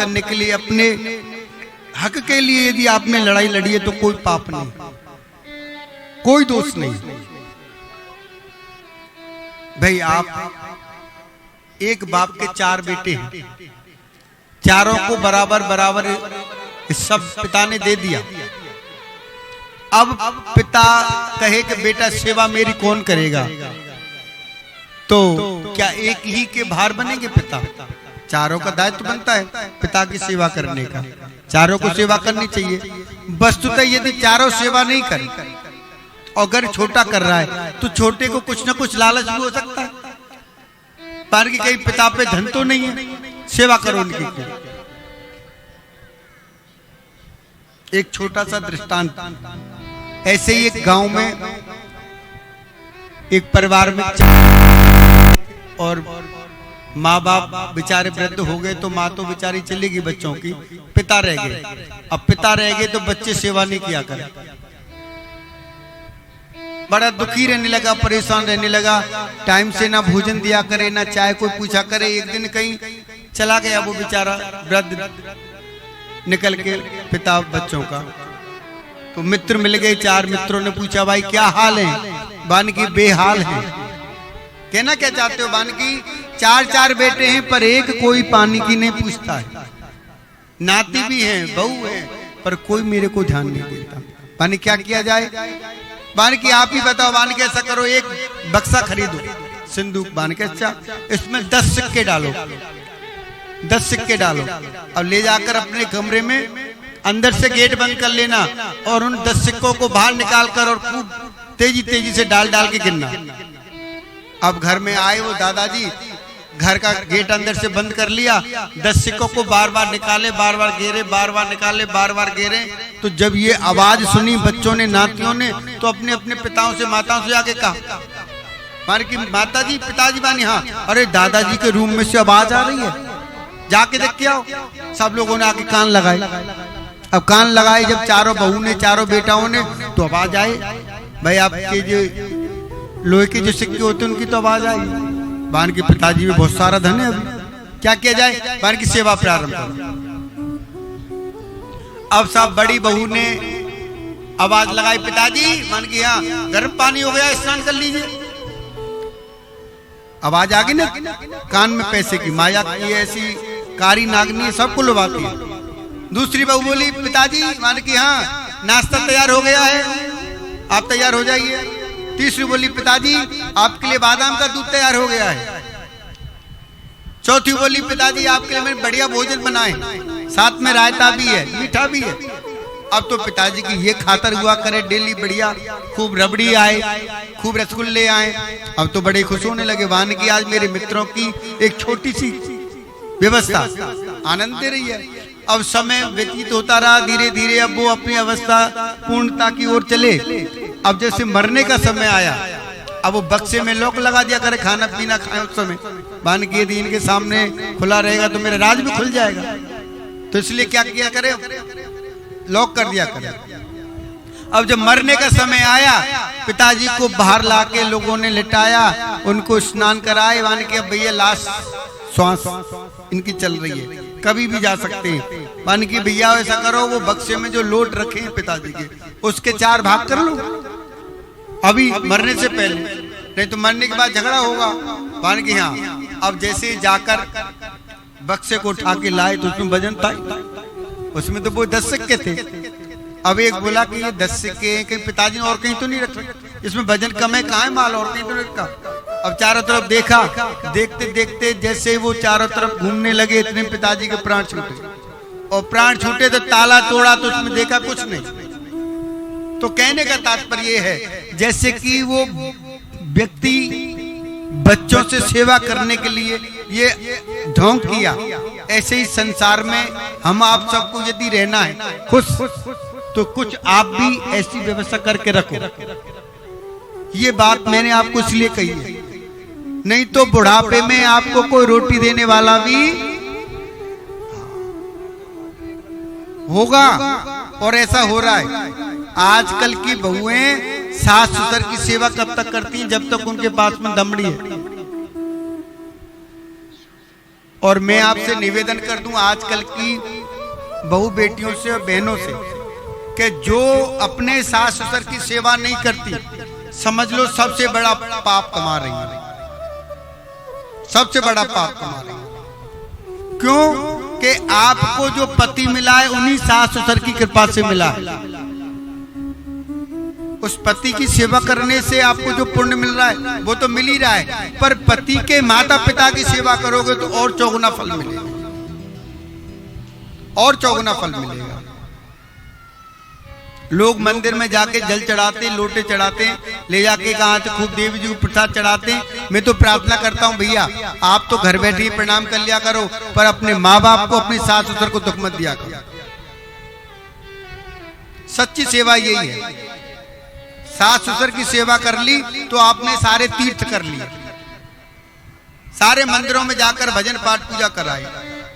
करने के लिए, अपने हक के लिए यदि आपने लड़ाई लड़ी है तो कोई पाप नहीं, कोई दोष नहीं। भाई आप एक बाप के 4 बेटे हैं, चारों को बराबर बराबर सब पिता ने दे दिया। अब पिता कहे कि बेटा सेवा मेरी कौन करेगा, तो क्या एक ही के भार बनेंगे पिता? चारों का दायित्व बनता है पिता की सेवा करने का, चारों को सेवा करनी चाहिए। वस्तुतः यदि चारों सेवा नहीं करें, अगर छोटा कर रहा है तो छोटे को कुछ ना कुछ लालच भी हो सकता है, पर कि कहीं पिता पे धन तो नहीं है, सेवा करो उनकी। एक छोटा सा दृष्टांत, ऐसे ही एक गांव में एक परिवार में और माँ बाप बेचारे वृद्ध हो गए, तो माँ तो बेचारी चली गई बच्चों की, पिता रह गए। अब पिता रह गए तो बच्चे सेवा नहीं किया करें, बड़ा दुखी रहने लगा, परेशान रहने लगा, टाइम से ना भोजन दिया करे, ना चाय कोई पूछा करे। एक दिन कहीं चला गया वो बेचारा वृद्ध निकल के पिता बच्चों का, तो मित्र मिल गए, 4 मित्रों ने पूछा भाई क्या हाल है? बानकी बेहाल है। कहना क्या चाहते हो बानकी? 4 बेटे हैं पर एक कोई पानी की नहीं पूछता है, नाती भी हैं, बहू है, पर कोई मेरे को ध्यान नहीं देता। बानी क्या किया जाए? बानकी आप ही बताओ। बानकी ऐसा करो, एक बक्सा खरीदो, सिंदूक। बानकी अच्छा, इसमें 10 सिक्के डालो, 10 सिक्के डालो, अब ले जाकर अपने कमरे में अंदर से गेट बंद कर लेना और उन 10 सिक्कों को बाहर निकाल कर और खूब तेजी तेजी से डाल डाल के गिनना। अब घर में आए वो दादाजी, घर का गेट अंदर से बंद कर लिया, 10 सिक्कों को बार बार निकाले, बार बार गेरे, बार बार निकाले, बार बार गेरे। तो जब ये आवाज सुनी बच्चों ने, नातियों ने, तो अपने अपने पिताओं से, माताओं से आके कहा, मार की माता जी, पिताजी बानी, हाँ, अरे दादाजी के रूम में से आवाज आ रही है, जाके देख के आओ। सब लोगों ने आके कान लगाए। अब कान लगाए जब चारों बहू ने, चारों बेटाओं ने, तो आवाज आए। भाई आपके जो लोहे के जो सिक्के होते हैं उनकी तो आवाज आई। बान के पिताजी में बहुत सारा धन है, अभी क्या किया जाए? बान की सेवा प्रारंभ करो। अब सब बड़ी बहू ने आवाज लगाई, पिताजी, मान की यहाँ गर्म पानी हो गया, स्नान कर लीजिए। आवाज आ गई ना, कान में पैसे की माया की ऐसी कारी नागनी है, सबको लुभाती है। दूसरी बहू बोली, पिताजी, मान की हाँ नाश्ता तैयार हो गया है, आप तैयार हो जाइए। तीसरी बोली, पिताजी आपके लिए बादाम का दूध तैयार हो गया है। चौथी बोली, पिताजी आपके लिए मैंने बढ़िया भोजन बनाए, साथ में रायता भी है, मीठा भी है। अब तो पिताजी की ये खातर हुआ करे, डेली बढ़िया खूब रबड़ी आए, खूब रसगुल्ले आए। अब तो बड़े खुश होने लगे, वान की आज मेरे मित्रों की एक छोटी सी व्यवस्था, आनंद दे रही है। अब समय व्यतीत होता रहा, धीरे धीरे अब वो अपनी अवस्था पूर्णता की ओर चले। अब जैसे मरने का समय आया, अब वो बक्से में लॉक लगा दिया करे, खाना पीना खाए उस समय। बान के यदि इनके सामने खुला रहेगा तो मेरा राज भी खुल जाएगा, तो इसलिए क्या किया करे, लॉक कर दिया करे। अब जब मरने का समय आया, पिताजी को बाहर लाके लोगों ने लिटाया, उनको स्नान कराए। मान के अब भैया लास्ट श्वास इनकी चल रही है, कभी भी जा सकते हैं। मान की भैया ऐसा करो, वो बक्से में जो लोट रखे हैं पिताजी के, उसके 4 भाग कर लो अभी मरने से पहले, नहीं तो मरने के बाद झगड़ा होगा। मान की हाँ, अब जैसे जाकर बक्से को उठा के लाए तो उसमें वजन था, उसमें तो वो 10 सिक्के थे। अब एक बोला कि ये 10 सिक्के कहीं पिताजी ने और कहीं तो नहीं रखे, इसमें वजन कम है, कहाँ है माल, और कहीं तो नहीं रखा। अब चारों तरफ देखा, देखते देखते जैसे वो चारों तरफ घूमने लगे, इतने पिताजी के प्राण छूटे। और प्राण छूटे तो ताला तोड़ा तो उसमें देखा कुछ नहीं। तो कहने का तात्पर्य है, जैसे कि वो व्यक्ति बच्चों से सेवा करने के लिए ये ढोंग किया, ऐसे ही संसार में हम आप सबको यदि रहना है खुश, तो कुछ आप भी ऐसी व्यवस्था करके रखो। ये बात मैंने आपको इसलिए कही है, नहीं तो बुढ़ापे में आपको कोई रोटी देने वाला भी होगा। और ऐसा हो रहा है, आजकल की बहुएं सास ससुर की सेवा कब तक करती हैं? जब तक उनके पास में दमड़ी है। और मैं आपसे निवेदन कर दूं आजकल की बहू बेटियों से और बहनों से कि जो अपने सास ससुर की सेवा नहीं करती, समझ लो सबसे बड़ा पाप कमा रही है, सबसे बड़ा पाप कमा रही है। क्यों कि आपको जो पति मिला है उन्हीं सास ससुर की कृपा से मिला है। उस पति की सेवा करने से आपको जो पुण्य मिल रहा है वो तो मिल ही रहा है, पर पति के माता पिता की सेवा करोगे तो और चौगुना फल मिलेगा, और चौगुना फल मिलेगा। लोग मंदिर में जाके जल चढ़ाते, लोटे चढ़ाते, ले जाके कहा तो खूब देवी जी को प्रसाद चढ़ाते। मैं तो प्रार्थना करता हूं भैया आप तो घर बैठे ही प्रणाम कर लिया करो, पर अपने माँ बाप को, अपनी सास ससुर को दुख मत दिया करो। सच्ची सेवा यही है। सास ससुर की सेवा कर ली तो आपने सारे तीर्थ कर लिए, सारे मंदिरों में जाकर भजन पाठ पूजा कराई।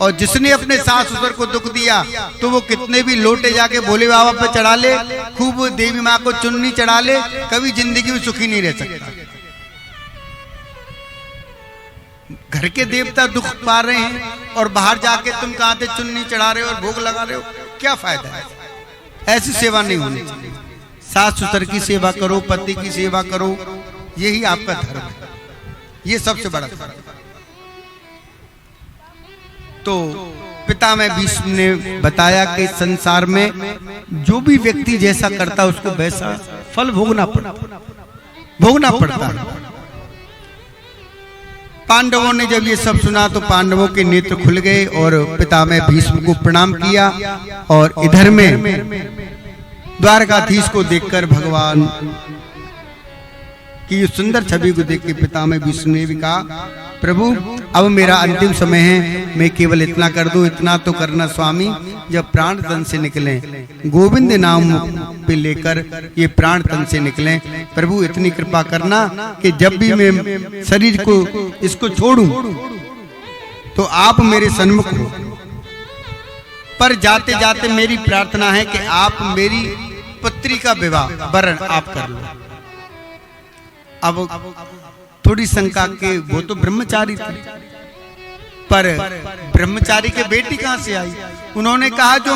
और जिसने अपने सास ससुर को दुख दिया तो वो कितने भी लोटे जाके भोले बाबा पे चढ़ा ले, खूब देवी माँ को चुन्नी चढ़ा ले, कभी जिंदगी में सुखी नहीं रह सकता। घर के देवता दुख पा रहे हैं और बाहर जाके तुम कहां थे चुन्नी चढ़ा रहे हो और भोग लगा रहे हो, क्या फायदा है? ऐसी सेवा नहीं होनी चाहिए। सास ससुर की सेवा करो, पति की सेवा करो, यही आपका धर्म है, ये सबसे बड़ा धर्म है। तो पिता में भीष्म ने बताया कि संसार में जो भी व्यक्ति जैसा करता उसको वैसा फल भोगना पड़ता है। पांडवों ने जब ये सब सुना तो पांडवों के नेत्र खुल गए और पिता में भीष्म को प्रणाम किया। और इधर में द्वारकाधीश को देखकर भगवान की सुंदर छवि को देख के पिता में भीष्म ने भी कहा, प्रभु अब मेरा अंतिम समय है, मैं केवल इतना कर दूं, इतना तो करना स्वामी, जब प्राण तन से निकले, गोविंद नाम पे लेकर ये प्राण तन से निकले, प्रभु इतनी कृपा करना कि जब भी मैं शरीर को इसको छोड़ूं तो आप मेरे सन्मुख हो। पर जाते जाते मेरी प्रार्थना है कि आप मेरी पुत्री का विवाह वरण आप कर लो। अब थोड़ी शंका के वो तो ब्रह्मचारी थे, पर ब्रह्मचारी के बेटी कहां से आई? उन्होंने कहा जो